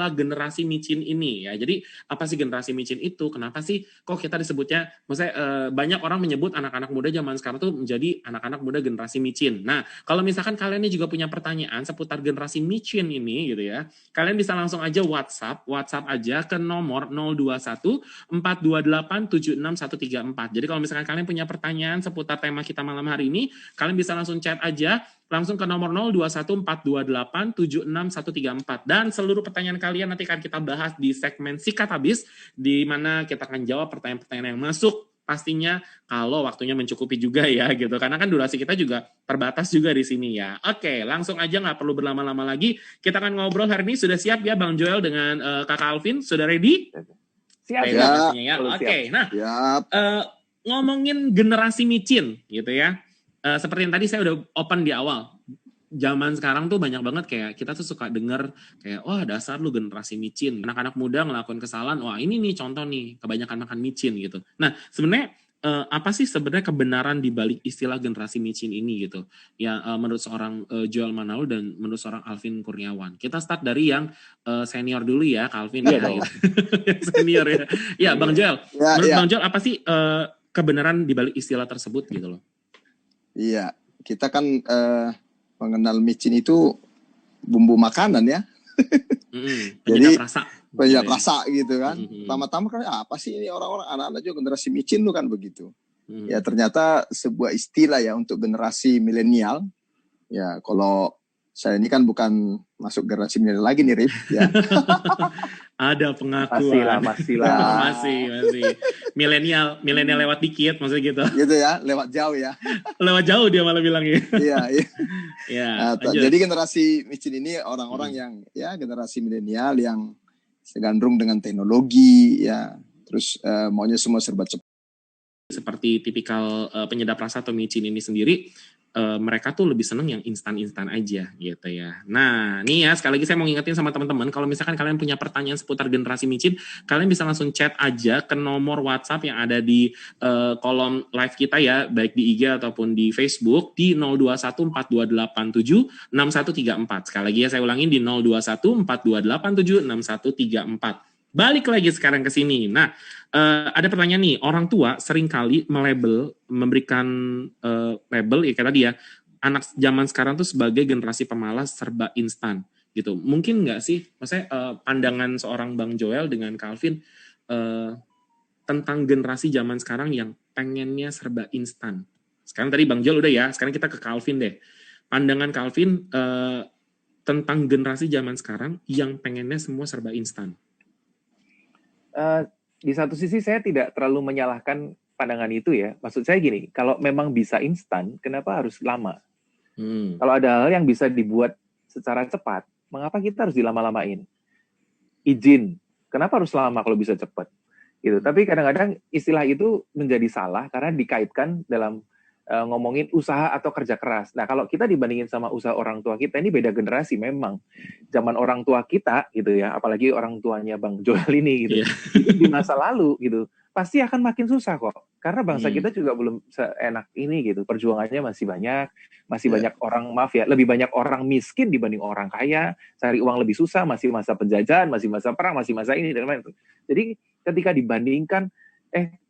generasi micin ini ya. Jadi apa sih generasi micin itu? Kenapa sih kok kita disebutnya? Maksudnya banyak orang menyebut anak-anak muda zaman sekarang tuh menjadi anak-anak muda generasi micin. Nah, kalau misalkan kalian ini juga punya pertanyaan seputar generasi micin ini gitu ya, kalian bisa langsung aja WhatsApp aja ke nomor 021 428 76134. Jadi kalau misalkan kalian punya pertanyaan seputar tema kita malam hari ini, kalian bisa langsung chat aja langsung ke nomor 021428763134 dan seluruh pertanyaan kalian nanti akan kita bahas di segmen Sikat Habis di mana kita akan jawab pertanyaan-pertanyaan yang masuk pastinya kalau waktunya mencukupi juga ya gitu karena kan durasi kita juga terbatas juga di sini ya. Oke, langsung aja nggak perlu berlama-lama lagi kita akan ngobrol hari ini. Sudah siap ya Bang Joel dengan Kakak Alvin? Sudah ready? Siap ya. Pastinya ya. Oke, nah ngomongin generasi micin gitu ya. Seperti yang tadi saya udah open di awal, zaman sekarang tuh banyak banget kayak kita tuh suka denger kayak wah dasar lu generasi micin, anak-anak muda ngelakuin kesalahan, wah ini nih contoh nih kebanyakan makan micin gitu. Nah sebenarnya apa sih sebenarnya kebenaran di balik istilah generasi micin ini gitu ya, menurut seorang Joel Manalo dan menurut seorang Alvin Kurniawan. Kita start dari yang senior dulu ya Calvin ya gitu. Yang senior ya. Ya Bang Joel, menurut Bang Joel apa sih kebenaran di balik istilah tersebut gitu loh? Iya, kita kan mengenal micin itu bumbu makanan ya. Jadi penyedap rasa gitu kan. Pertama-tama kan apa sih ini orang-orang anak-anak juga generasi micin tuh kan begitu. Ya ternyata sebuah istilah ya untuk generasi milenial. Ya kalau saya ini kan bukan masuk generasi milenial lagi nih Rif ya. Ada pengakuan. Masih. Milenial lewat dikit maksudnya gitu. Gitu ya, lewat jauh ya. Lewat jauh dia malah bilangnya. Iya. Ya, jadi generasi micin ini orang-orang yang ya generasi milenial yang segandrung dengan teknologi ya. Terus maunya semua serba cepat. Seperti tipikal penyedap rasa atau micin ini sendiri, mereka tuh lebih seneng yang instan-instan aja gitu ya. Nah, nih ya sekali lagi saya mau ngingetin sama teman-teman kalau misalkan kalian punya pertanyaan seputar generasi micin, kalian bisa langsung chat aja ke nomor WhatsApp yang ada di kolom live kita ya, baik di IG ataupun di Facebook di 021428763134. Sekali lagi ya saya ulangin di 021428763134. Balik lagi sekarang ke sini. Nah, ada pertanyaan nih, orang tua seringkali memberikan label ya kayak tadi ya, anak zaman sekarang tuh sebagai generasi pemalas serba instan gitu. Mungkin nggak sih, maksudnya pandangan seorang Bang Joel dengan Calvin tentang generasi zaman sekarang yang pengennya serba instan. Sekarang tadi Bang Joel udah ya, sekarang kita ke Calvin deh. Pandangan Calvin tentang generasi zaman sekarang yang pengennya semua serba instan. Di satu sisi saya tidak terlalu menyalahkan pandangan itu ya. Maksud saya gini, kalau memang bisa instan, kenapa harus lama? Kalau ada hal yang bisa dibuat secara cepat, mengapa kita harus dilama-lamain? Izin, kenapa harus lama kalau bisa cepat? Gitu. Tapi kadang-kadang istilah itu menjadi salah karena dikaitkan dalam ngomongin usaha atau kerja keras. Nah, kalau kita dibandingin sama usaha orang tua kita, ini beda generasi memang. Zaman orang tua kita gitu ya, apalagi orang tuanya Bang Joel ini gitu. Itu di masa lalu gitu, pasti akan makin susah kok. Karena bangsa kita juga belum seenak ini gitu. Perjuangannya masih banyak orang, maaf ya, lebih banyak orang miskin dibanding orang kaya, cari uang lebih susah, masih masa penjajahan, masih masa perang, masih masa ini dan lain-lain. Jadi ketika dibandingkan,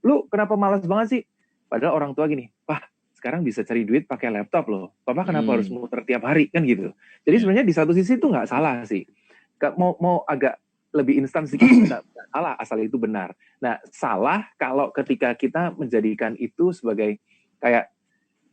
lu kenapa malas banget sih? Padahal orang tua gini, Pak, sekarang bisa cari duit pakai laptop loh. Papa kenapa harus muter tiap hari kan gitu. Jadi sebenarnya di satu sisi itu nggak salah sih. Mau agak lebih instan sedikit nggak salah asal itu benar. Nah salah kalau ketika kita menjadikan itu sebagai kayak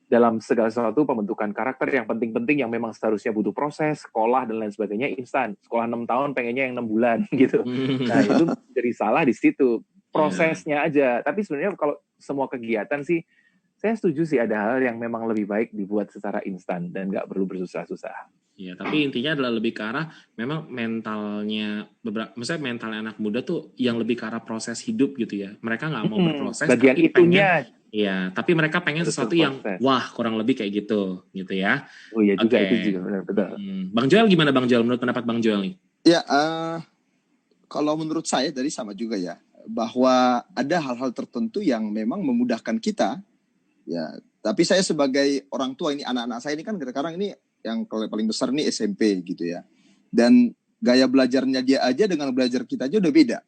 dalam segala sesuatu pembentukan karakter yang penting-penting yang memang seharusnya butuh proses, sekolah dan lain sebagainya instan. Sekolah 6 tahun pengennya yang 6 bulan gitu. Nah itu jadi salah di situ. Prosesnya aja. Tapi sebenarnya kalau semua kegiatan sih saya setuju sih ada hal yang memang lebih baik dibuat secara instan dan nggak perlu bersusah-susah. Ya, tapi intinya adalah lebih ke arah memang mentalnya misalnya mentalnya anak muda tuh yang lebih ke arah proses hidup gitu ya. Mereka nggak mau berproses. Bagian tapi itunya. Iya, tapi mereka pengen sesuatu yang wah kurang lebih kayak gitu ya. Oh iya juga itu juga benar. Bang Joel gimana Bang Joel? Menurut pendapat Bang Joel nih? Ya, kalau menurut saya tadi sama juga ya, bahwa ada hal-hal tertentu yang memang memudahkan kita. Ya, tapi saya sebagai orang tua ini anak-anak saya ini kan sekarang ini yang paling besar nih SMP gitu ya. Dan gaya belajarnya dia aja dengan belajar kita aja udah beda,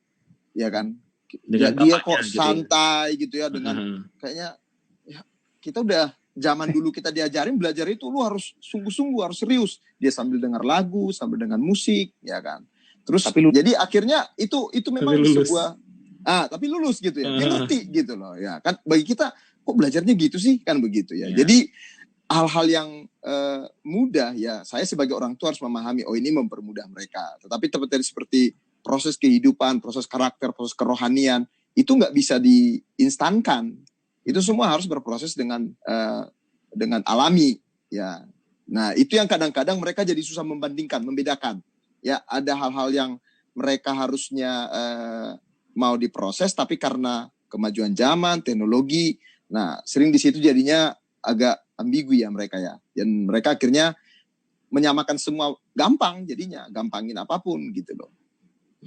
ya kan? Dia kok gitu santai ya? Gitu ya dengan kayaknya ya, kita udah zaman dulu kita diajarin belajar itu lu harus sungguh-sungguh, harus serius. Dia sambil dengar lagu, sambil dengar musik, ya kan? Terus jadi akhirnya itu memang sebuah tapi lulus gitu ya. Dia ngerti gitu loh, ya kan? Bagi kita kok belajarnya gitu sih, kan begitu ya. Jadi hal-hal yang mudah ya, saya sebagai orang tua harus memahami, oh ini mempermudah mereka. Tetapi seperti proses kehidupan, proses karakter, proses kerohanian, itu nggak bisa diinstankan. Itu semua harus berproses dengan alami, ya. Nah itu yang kadang-kadang mereka jadi susah membandingkan, membedakan. Ya ada hal-hal yang mereka harusnya mau diproses, tapi karena kemajuan zaman, teknologi, nah sering di situ jadinya agak ambigu ya mereka ya. Dan mereka akhirnya menyamakan semua gampang, jadinya gampangin apapun gitu loh.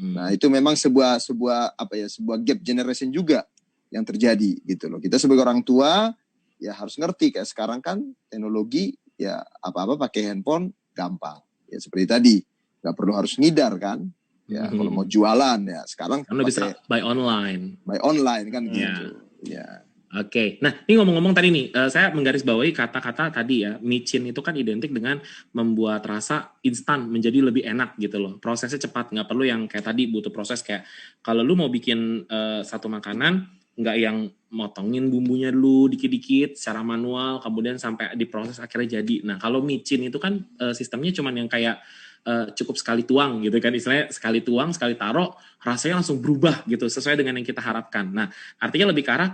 Nah itu memang sebuah gap generation juga yang terjadi gitu loh. Kita sebagai orang tua ya harus ngerti, kayak sekarang kan teknologi ya apa-apa pakai handphone gampang. Ya seperti tadi, nggak perlu harus ngidar kan. Ya kalau mau jualan ya sekarang karena bisa buy online kan gitu. Ya. Oke, nah ini ngomong-ngomong tadi nih, saya menggarisbawahi kata-kata tadi ya, micin itu kan identik dengan membuat rasa instan menjadi lebih enak gitu loh. Prosesnya cepat, nggak perlu yang kayak tadi butuh proses kayak kalau lu mau bikin satu makanan, nggak yang motongin bumbunya dulu dikit-dikit secara manual, kemudian sampai diproses akhirnya jadi. Nah kalau micin itu kan sistemnya cuman yang kayak cukup sekali tuang gitu kan, istilahnya sekali tuang sekali taruh rasanya langsung berubah gitu sesuai dengan yang kita harapkan. Nah artinya lebih ke arah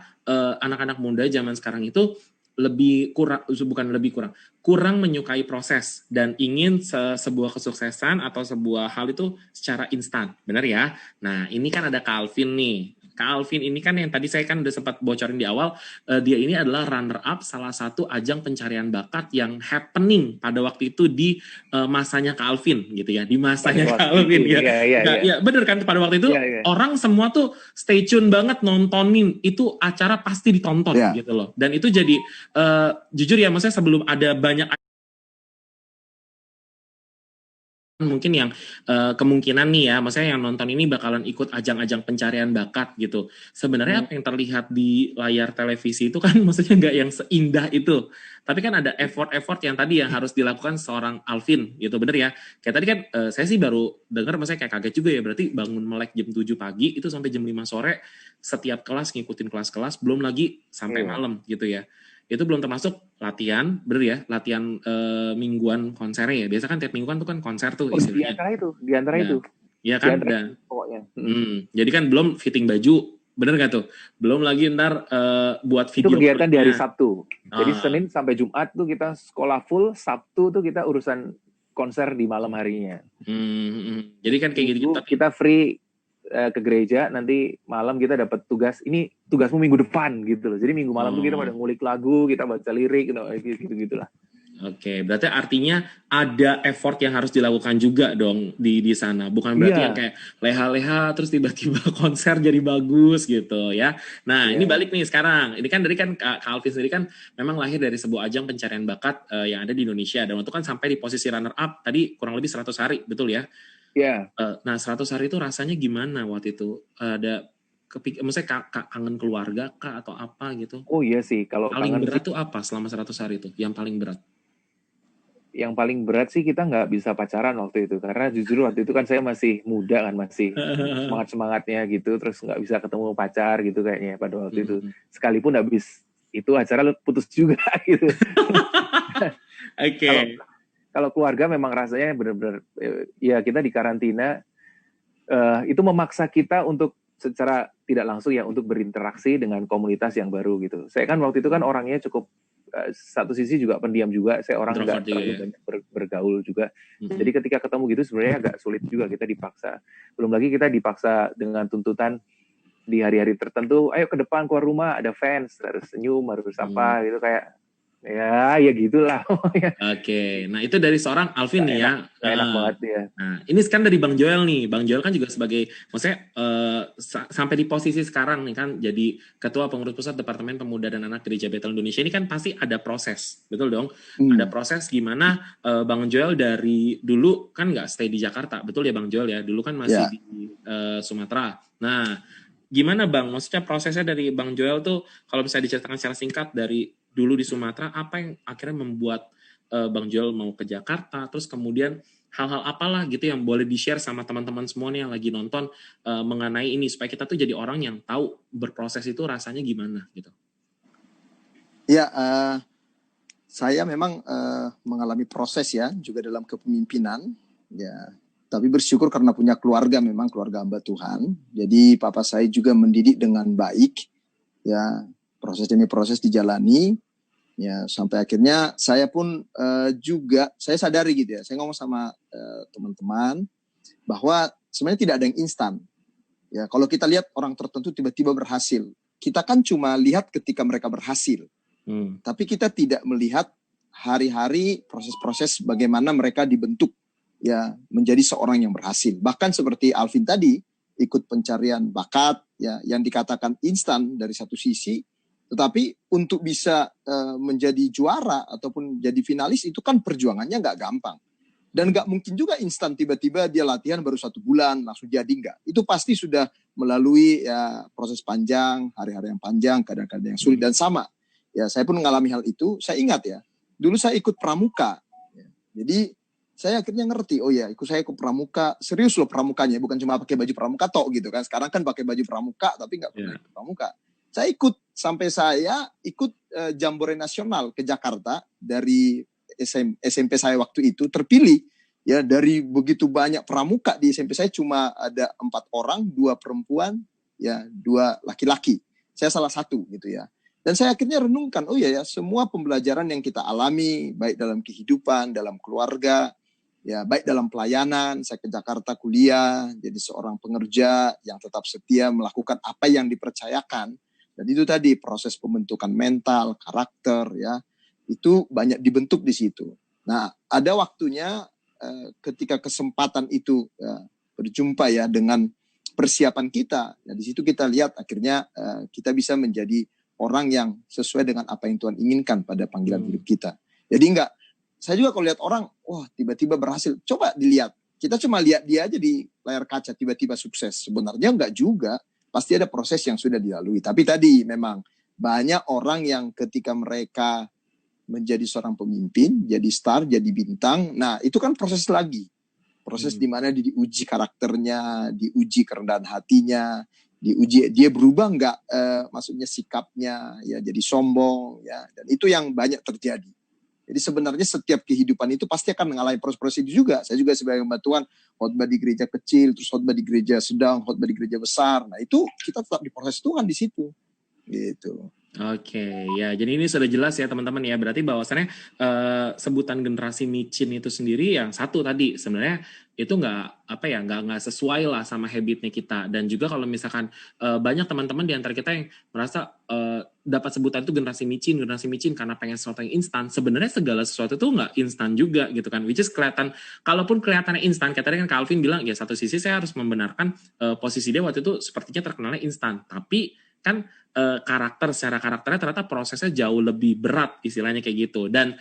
anak-anak muda zaman sekarang itu kurang menyukai proses dan ingin sebuah kesuksesan atau sebuah hal itu secara instan, benar ya? Nah ini kan ada Calvin nih. Calvin ini kan yang tadi saya kan udah sempat bocorin di awal, dia ini adalah runner up salah satu ajang pencarian bakat yang happening pada waktu itu di masanya Calvin gitu ya, di masanya Calvin ya. Ya bener kan, pada waktu itu orang semua tuh stay tune banget nontonin itu acara, pasti ditonton gitu loh. Dan itu jadi jujur ya, maksudnya sebelum ada banyak mungkin yang kemungkinan nih ya, maksudnya yang nonton ini bakalan ikut ajang-ajang pencarian bakat gitu. Sebenarnya apa yang terlihat di layar televisi itu kan maksudnya nggak yang seindah itu. Tapi kan ada effort-effort yang tadi yang harus dilakukan seorang Alvin gitu, bener ya? Kayak tadi kan saya sih baru dengar, maksudnya kayak kaget juga ya, berarti bangun melek jam 7 pagi itu sampai jam 5 sore setiap kelas ngikutin kelas-kelas, belum lagi sampai malam gitu ya. Itu belum termasuk latihan, bener ya, latihan mingguan konsernya ya. Biasa kan tiap mingguan tuh kan konser tuh istilahnya. Di antara itu. Iya kan, pokoknya. Jadi kan belum fitting baju, bener gak tuh? Belum lagi ntar buat video. Itu kegiatan di hari Sabtu. Jadi Senin sampai Jumat tuh kita sekolah full, Sabtu tuh kita urusan konser di malam harinya. Jadi kan kayak gitu. Kita free ke gereja, nanti malam kita dapat tugas, ini tugasmu minggu depan gitu loh. Jadi minggu malam tuh kita pada ngulik lagu, kita baca lirik gitu-gitulah. Oke, berarti artinya ada effort yang harus dilakukan juga dong di sana. Bukan berarti yang kayak leha-leha terus tiba-tiba konser jadi bagus gitu ya. Nah, ini balik nih sekarang. Ini kan dari kan Calvin sendiri kan memang lahir dari sebuah ajang pencarian bakat yang ada di Indonesia, dan waktu kan sampai di posisi runner up tadi kurang lebih 100 hari, betul ya? Iya. Nah 100 hari itu rasanya gimana waktu itu? Ada maksudnya kangen keluarga kah atau apa gitu? Oh iya sih, kalau paling berat itu apa selama 100 hari itu? Yang paling berat? Yang paling berat sih kita nggak bisa pacaran waktu itu, karena jujur waktu itu kan saya masih muda kan, masih semangatnya gitu, terus nggak bisa ketemu pacar gitu kayaknya pada waktu itu. Sekalipun habis itu acara putus juga gitu. Oke. Kalau keluarga memang rasanya benar-benar ya kita di karantina itu memaksa kita untuk secara tidak langsung ya untuk berinteraksi dengan komunitas yang baru gitu. Saya kan waktu itu kan orangnya cukup satu sisi juga pendiam juga, saya orang nggak terlalu banyak bergaul juga. Jadi ketika ketemu gitu sebenarnya agak sulit juga, kita dipaksa. Belum lagi kita dipaksa dengan tuntutan di hari-hari tertentu, ayo ke depan keluar rumah ada fans, harus senyum, harus apa gitu, kayak Ya gitulah. Oke, nah itu dari seorang Alvin nih ya. Enak banget ya. Nah, ini kan dari Bang Joel nih. Bang Joel kan juga sebagai, maksudnya sampai di posisi sekarang nih kan, jadi Ketua Pengurus Pusat Departemen Pemuda dan Anak Gereja Bethel Indonesia. Ini kan pasti ada proses, betul dong? Ada proses gimana Bang Joel dari dulu kan nggak stay di Jakarta, betul ya Bang Joel ya? Dulu kan masih di Sumatera. Nah, gimana Bang? Maksudnya prosesnya dari Bang Joel tuh, kalau bisa diceritakan secara singkat dari dulu di Sumatera, apa yang akhirnya membuat Bang Joel mau ke Jakarta, terus kemudian hal-hal apalah gitu yang boleh di-share sama teman-teman semua nih yang lagi nonton mengenai ini, supaya kita tuh jadi orang yang tahu berproses itu rasanya gimana gitu. Ya, saya memang mengalami proses ya, juga dalam kepemimpinan, ya. Tapi bersyukur karena punya keluarga, memang keluarga hamba Tuhan. Jadi papa saya juga mendidik dengan baik, ya. Proses demi proses dijalani. Ya, sampai akhirnya saya pun juga saya sadari gitu ya. Saya ngomong sama teman-teman bahwa sebenarnya tidak ada yang instan. Ya, kalau kita lihat orang tertentu tiba-tiba berhasil, kita kan cuma lihat ketika mereka berhasil. Tapi kita tidak melihat hari-hari proses-proses bagaimana mereka dibentuk ya menjadi seorang yang berhasil. Bahkan seperti Alvin tadi ikut pencarian bakat ya yang dikatakan instan dari satu sisi. Tetapi untuk bisa menjadi juara ataupun jadi finalis itu kan perjuangannya nggak gampang. Dan nggak mungkin juga instan tiba-tiba dia latihan baru 1 bulan langsung jadi, nggak. Itu pasti sudah melalui ya, proses panjang, hari-hari yang panjang, kadang-kadang yang sulit. Dan sama, ya saya pun mengalami hal itu. Saya ingat ya, dulu saya ikut pramuka. Ya. Jadi saya akhirnya ngerti, oh ya saya ikut pramuka, serius loh pramukanya, bukan cuma pakai baju pramuka tok gitu kan. Sekarang kan pakai baju pramuka tapi nggak pernah ikut pramuka. Saya ikut sampai saya ikut Jambore Nasional ke Jakarta dari SMP saya waktu itu terpilih ya dari begitu banyak pramuka di SMP saya cuma ada 4 orang, 2 perempuan ya 2 laki-laki. Saya salah satu gitu ya. Dan saya akhirnya renungkan, oh ya semua pembelajaran yang kita alami baik dalam kehidupan, dalam keluarga, ya baik dalam pelayanan, saya ke Jakarta kuliah jadi seorang pengerja yang tetap setia melakukan apa yang dipercayakan. Dan itu tadi proses pembentukan mental, karakter, ya itu banyak dibentuk di situ. Nah, ada waktunya ketika kesempatan itu berjumpa ya dengan persiapan kita. Nah, di situ kita lihat akhirnya kita bisa menjadi orang yang sesuai dengan apa yang Tuhan inginkan pada panggilan hidup kita. Jadi saya juga kalau lihat orang, wah tiba-tiba berhasil, coba dilihat. Kita cuma lihat dia aja di layar kaca tiba-tiba sukses. Sebenarnya enggak juga. Pasti ada proses yang sudah dilalui. Tapi tadi memang banyak orang yang ketika mereka menjadi seorang pemimpin, jadi star, jadi bintang, nah itu kan proses lagi. Proses di mana diuji karakternya, diuji kerendahan hatinya, diuji dia berubah nggak, maksudnya sikapnya, ya jadi sombong, ya dan itu yang banyak terjadi. Jadi sebenarnya setiap kehidupan itu pasti akan mengalami proses-proses itu juga. Saya juga sebagai hamba Tuhan, khotbah di gereja kecil, terus khotbah di gereja sedang, khotbah di gereja besar. Nah itu kita tetap diproses Tuhan di situ. Gitu. Oke, ya jadi ini sudah jelas ya teman-teman ya. Berarti bahwasannya sebutan generasi micin itu sendiri yang satu tadi sebenarnya itu nggak sesuai lah sama habitnya kita. Dan juga kalau misalkan banyak teman-teman di antara kita yang merasa dapat sebutan itu generasi micin karena pengen sesuatu yang instan. Sebenarnya segala sesuatu itu nggak instan juga gitu kan. Which is kelihatan, kalaupun kelihatannya instan, kayak tadi kan Calvin bilang ya satu sisi saya harus membenarkan posisi dia waktu itu sepertinya terkenalnya instan. Tapi kan secara karakternya ternyata prosesnya jauh lebih berat istilahnya kayak gitu. Dan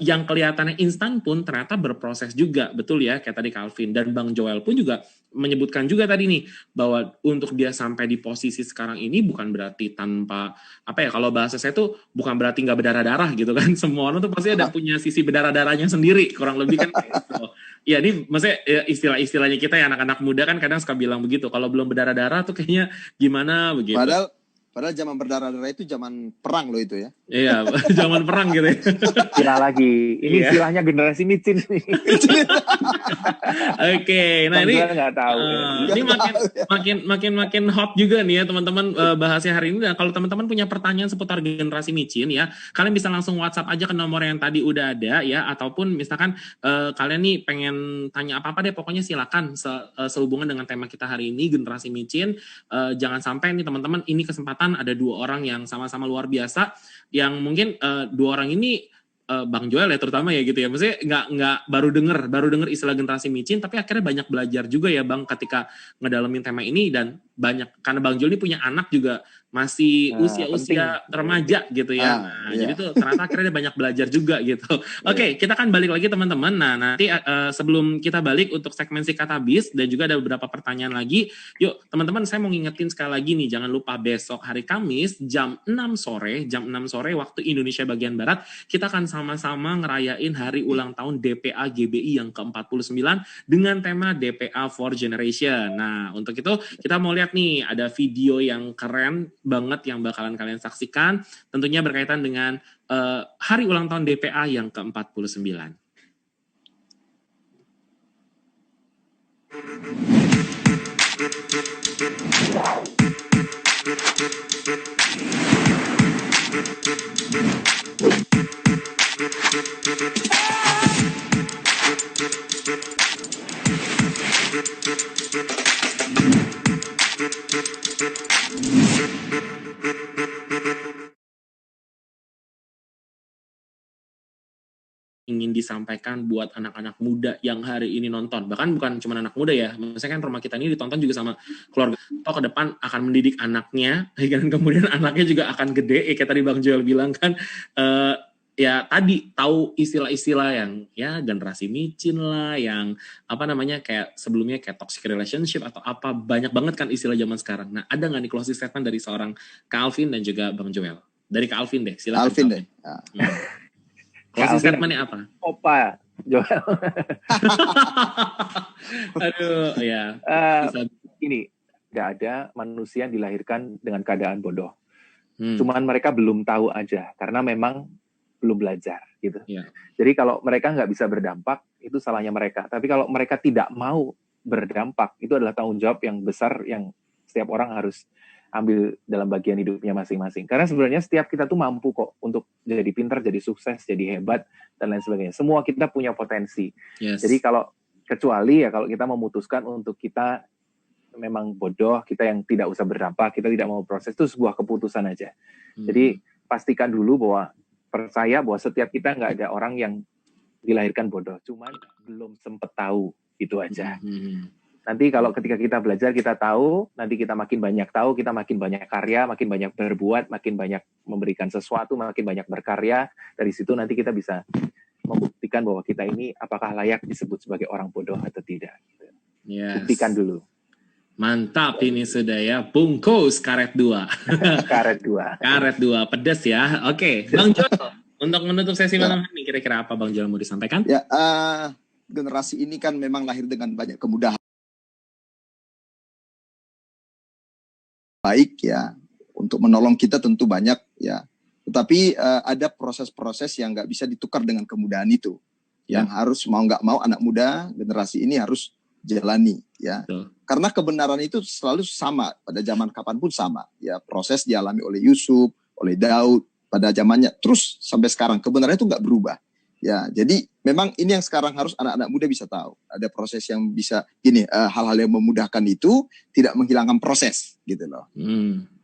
yang kelihatannya instan pun ternyata berproses juga, betul ya kayak tadi Calvin. Dan Bang Joel pun juga menyebutkan juga tadi nih bahwa untuk dia sampai di posisi sekarang ini bukan berarti tanpa kalau bahasa saya tuh bukan berarti nggak berdarah-darah gitu kan. Semua orang tuh pasti ada punya sisi berdarah-darahnya sendiri, kurang lebih kan gitu. Ya ini maksudnya istilah-istilahnya kita ya anak-anak muda kan kadang suka bilang begitu, kalau belum berdarah-darah tuh kayaknya gimana begitu. Padahal zaman berdarah-darah itu zaman perang loh itu ya. Iya, zaman perang gitu ya. Istilah lagi. Ini istilahnya generasi micin nih. Oke, nah ini nggak tahu. Ini makin hot juga nih ya teman-teman bahasnya hari ini. Dan kalau teman-teman punya pertanyaan seputar generasi micin ya, kalian bisa langsung WhatsApp aja ke nomor yang tadi udah ada ya, ataupun misalkan kalian nih pengen tanya apa-apa deh, pokoknya silakan sehubungan dengan tema kita hari ini generasi micin. Jangan sampai nih teman-teman, ini kesempatan ada 2 orang yang sama-sama luar biasa, yang mungkin 2 orang ini Bang Joel ya terutama ya gitu ya, maksudnya nggak baru denger istilah generasi micin, tapi akhirnya banyak belajar juga ya Bang ketika ngedalamin tema ini. Dan banyak, karena Bang Joel ini punya anak juga masih usia remaja gitu ya. Jadi tuh ternyata akhirnya dia banyak belajar juga gitu. Oke, kita akan balik lagi teman-teman. Nah, nanti sebelum kita balik untuk segmen sikat habis dan juga ada beberapa pertanyaan lagi. Yuk, teman-teman, saya mau ngingetin sekali lagi nih, jangan lupa besok hari Kamis jam 6 sore waktu Indonesia bagian Barat, kita akan sama-sama ngerayain hari ulang tahun DPA GBI yang ke-49 dengan tema DPA for Generation. Nah, untuk itu kita mau lihat nih, ada video yang keren banget yang bakalan kalian saksikan, tentunya berkaitan dengan hari ulang tahun DPA yang ke-49. Ingin disampaikan buat anak-anak muda yang hari ini nonton, bahkan bukan cuma anak muda ya, misalkan rumah kita ini ditonton juga sama keluarga, atau ke depan akan mendidik anaknya, dan kemudian anaknya juga akan gede, kayak tadi Bang Joel bilang kan, ya tadi tahu istilah-istilah yang ya generasi micin lah, yang apa namanya kayak sebelumnya kayak toxic relationship atau apa, banyak banget kan istilah zaman sekarang. Nah, ada nggak nih closing statement dari seorang Kak Alvin dan juga Bang Joel? Dari Kak Alvin deh, silakan. Alvin deh. Closing statement-nya apa? Opa, Joel. Aduh, ya. Ini, nggak ada manusia yang dilahirkan dengan keadaan bodoh. Cuman mereka belum tahu aja, karena memang belum belajar gitu. Yeah. Jadi kalau mereka nggak bisa berdampak, itu salahnya mereka. Tapi kalau mereka tidak mau berdampak, itu adalah tanggung jawab yang besar yang setiap orang harus ambil dalam bagian hidupnya masing-masing. Karena sebenarnya setiap kita tuh mampu kok untuk jadi pintar, jadi sukses, jadi hebat, dan lain sebagainya. Semua kita punya potensi. Yes. Jadi kecuali kalau kita memutuskan untuk kita memang bodoh, kita yang tidak usah berdampak, kita tidak mau proses, itu sebuah keputusan aja. Jadi pastikan dulu percaya bahwa setiap kita nggak ada orang yang dilahirkan bodoh, cuman belum sempet tahu, itu aja. Nanti kalau ketika kita belajar, kita tahu, nanti kita makin banyak tahu, kita makin banyak karya, makin banyak berbuat, makin banyak memberikan sesuatu, makin banyak berkarya. Dari situ nanti kita bisa membuktikan bahwa kita ini apakah layak disebut sebagai orang bodoh atau tidak. Yes. Buktikan dulu. Mantap ini sudah ya, bungkus karet 2. Karet 2. Karet 2, pedas ya. Oke, Bang Joel, untuk menutup sesi malam ini, kira-kira apa Bang Joel mau disampaikan? Ya, generasi ini kan memang lahir dengan banyak kemudahan. Baik ya, untuk menolong kita tentu banyak ya. Tetapi ada proses-proses yang nggak bisa ditukar dengan kemudahan itu. Yang harus mau nggak mau anak muda generasi ini harus jalani ya. Karena kebenaran itu selalu sama pada zaman kapanpun sama ya. Proses dialami oleh Yusuf, oleh Daud pada zamannya terus sampai sekarang kebenaran itu nggak berubah. Ya, jadi memang ini yang sekarang harus anak-anak muda bisa tahu. Ada proses yang bisa gini, hal-hal yang memudahkan itu tidak menghilangkan proses, gitu loh.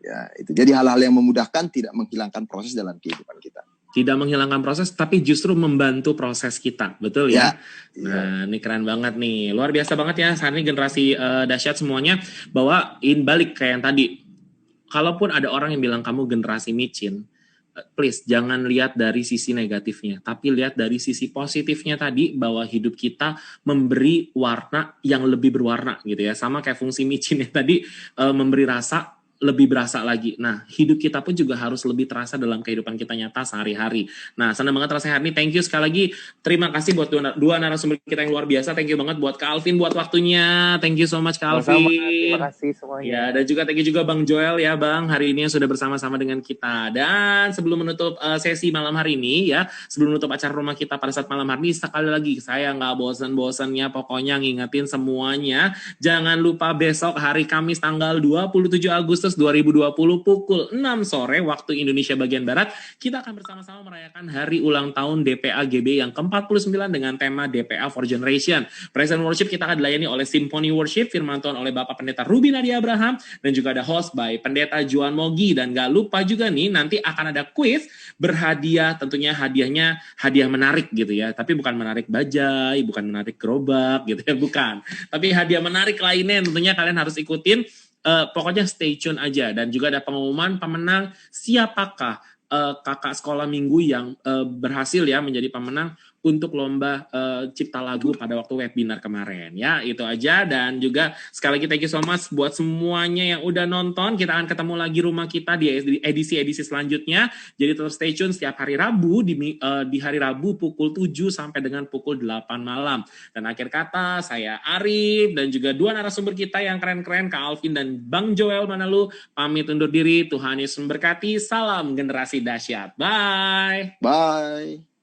Ya, itu. Jadi hal-hal yang memudahkan tidak menghilangkan proses dalam kehidupan kita. Tidak menghilangkan proses, tapi justru membantu proses kita, betul ya? Nah, ini keren banget nih, luar biasa banget ya. Saat ini generasi dahsyat semuanya, bahwa balik kayak yang tadi, kalaupun ada orang yang bilang kamu generasi micin, please jangan lihat dari sisi negatifnya, tapi lihat dari sisi positifnya tadi, bahwa hidup kita memberi warna yang lebih berwarna gitu ya. Sama kayak fungsi micin yang tadi memberi rasa, lebih berasa lagi. Nah, hidup kita pun juga harus lebih terasa dalam kehidupan kita nyata sehari-hari. Nah, senang banget rasanya hari ini. Thank you sekali lagi. Terima kasih buat dua narasumber kita yang luar biasa. Thank you banget buat Kak Alvin buat waktunya. Thank you so much Kak Alvin. Terima kasih semuanya. Ya, dan juga thank you juga Bang Joel ya Bang, hari ini yang sudah bersama-sama dengan kita. Dan sebelum menutup sesi malam hari ini ya, sebelum menutup acara rumah kita pada saat malam hari ini, sekali lagi saya nggak bosan-bosannya pokoknya ngingetin semuanya. Jangan lupa besok hari Kamis tanggal 27 Agustus 2020 pukul 6 sore waktu Indonesia bagian Barat, kita akan bersama-sama merayakan hari ulang tahun DPA GB yang ke-49 dengan tema DPA for Generation. Present worship kita akan dilayani oleh Symphony Worship, firman Tuhan oleh Bapak Pendeta Ruby Nadia Abraham, dan juga ada host by Pendeta Juan Mogi. Dan gak lupa juga nih, nanti akan ada quiz berhadiah, tentunya hadiahnya hadiah menarik gitu ya, tapi bukan menarik bajai, bukan menarik gerobak gitu ya, bukan. Tapi hadiah menarik lainnya tentunya kalian harus ikutin. Pokoknya stay tune aja. Dan juga ada pengumuman pemenang siapakah kakak sekolah minggu yang berhasil ya menjadi pemenang untuk lomba cipta lagu pada waktu webinar kemarin ya. Itu aja. Dan juga sekali lagi thank you so much buat semuanya yang udah nonton. Kita akan ketemu lagi rumah kita di edisi-edisi selanjutnya. Jadi terus stay tune setiap hari Rabu di hari Rabu pukul 7 sampai dengan pukul 8 malam. Dan akhir kata saya Arif dan juga dua narasumber kita yang keren-keren Kak Alvin dan Bang Joel Manalu pamit undur diri. Tuhan Yesus memberkati. Salam generasi dahsyat. Bye. Bye.